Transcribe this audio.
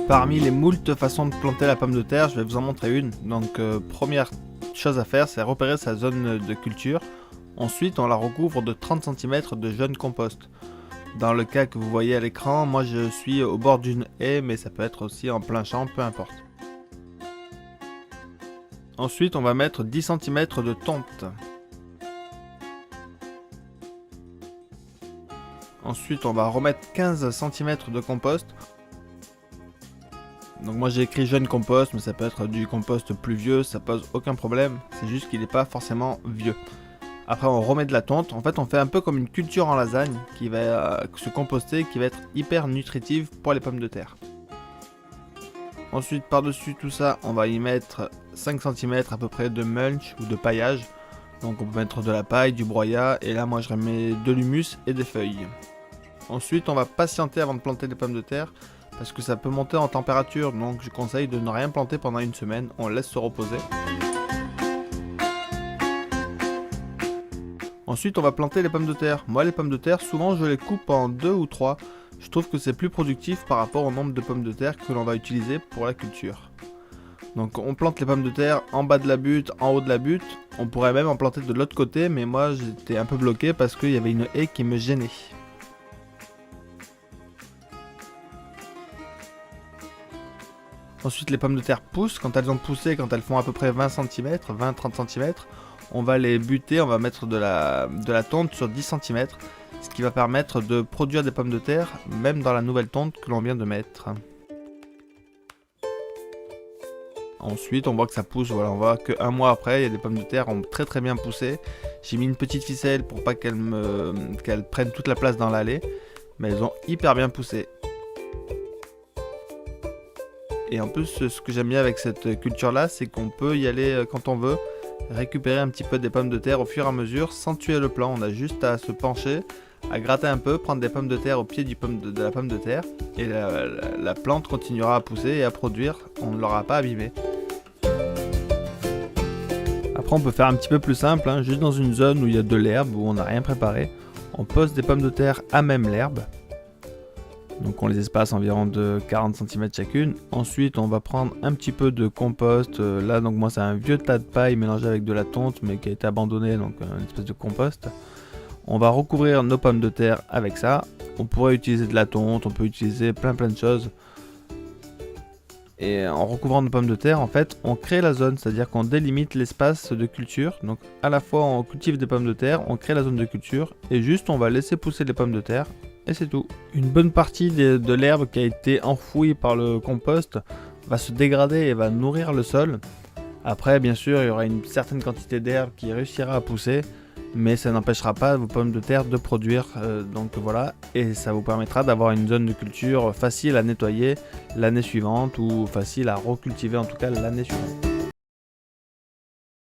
Parmi les moultes façons de planter la pomme de terre, je vais vous en montrer une. Donc première chose à faire, c'est repérer sa zone de culture. Ensuite, on la recouvre de 30 cm de jeune compost. Dans le cas que vous voyez à l'écran, moi je suis au bord d'une haie, mais ça peut être aussi en plein champ, peu importe. Ensuite, on va mettre 10 cm de tonte. Ensuite, on va remettre 15 cm de compost. Donc moi j'ai écrit jeune compost, mais ça peut être du compost plus vieux, ça pose aucun problème. C'est juste qu'il n'est pas forcément vieux. Après on remet de la tonte. En fait on fait un peu comme une culture en lasagne qui va se composter, qui va être hyper nutritive pour les pommes de terre. Ensuite par-dessus tout ça, on va y mettre 5 cm à peu près de mulch ou de paillage. Donc on peut mettre de la paille, du broyat, et là moi je remets de l'humus et des feuilles. Ensuite on va patienter avant de planter les pommes de terre, parce que ça peut monter en température, donc je conseille de ne rien planter pendant une semaine, on laisse se reposer. Ensuite on va planter les pommes de terre. Moi les pommes de terre, souvent je les coupe en 2 ou 3. Je trouve que c'est plus productif par rapport au nombre de pommes de terre que l'on va utiliser pour la culture. Donc on plante les pommes de terre en bas de la butte, en haut de la butte. On pourrait même en planter de l'autre côté, mais moi j'étais un peu bloqué parce qu'il y avait une haie qui me gênait. Ensuite les pommes de terre poussent, quand elles ont poussé, quand elles font à peu près 20 cm, 20-30 cm, on va les buter, on va mettre de la tonte sur 10 cm, ce qui va permettre de produire des pommes de terre, même dans la nouvelle tonte que l'on vient de mettre. Ensuite on voit que ça pousse, voilà, on voit qu'un mois après, il y a des pommes de terre ont très bien poussé. J'ai mis une petite ficelle pour pas qu'elles prennent toute la place dans l'allée, mais elles ont hyper bien poussé. Et en plus, ce que j'aime bien avec cette culture là, c'est qu'on peut y aller quand on veut, récupérer un petit peu des pommes de terre au fur et à mesure sans tuer le plant. On a juste à se pencher, à gratter un peu, prendre des pommes de terre au pied de la pomme de terre, et la plante continuera à pousser et à produire, on ne l'aura pas abîmé. Après on peut faire un petit peu plus simple, hein, juste dans une zone où il y a de l'herbe, où on n'a rien préparé, on pose des pommes de terre à même l'herbe. Donc on les espace environ de 40 cm chacune. Ensuite on va prendre un petit peu de compost. Là donc moi c'est un vieux tas de paille mélangé avec de la tonte mais qui a été abandonné, donc une espèce de compost. On va recouvrir nos pommes de terre avec ça. On pourrait utiliser de la tonte, on peut utiliser plein de choses. Et en recouvrant nos pommes de terre, en fait, on crée la zone, c'est-à-dire qu'on délimite l'espace de culture. Donc à la fois on cultive des pommes de terre, on crée la zone de culture, et juste on va laisser pousser les pommes de terre. Et c'est tout. Une bonne partie de l'herbe qui a été enfouie par le compost va se dégrader et va nourrir le sol. Après, bien sûr, il y aura une certaine quantité d'herbe qui réussira à pousser, mais ça n'empêchera pas vos pommes de terre de produire. Donc voilà, et ça vous permettra d'avoir une zone de culture facile à nettoyer l'année suivante, ou facile à recultiver en tout cas l'année suivante.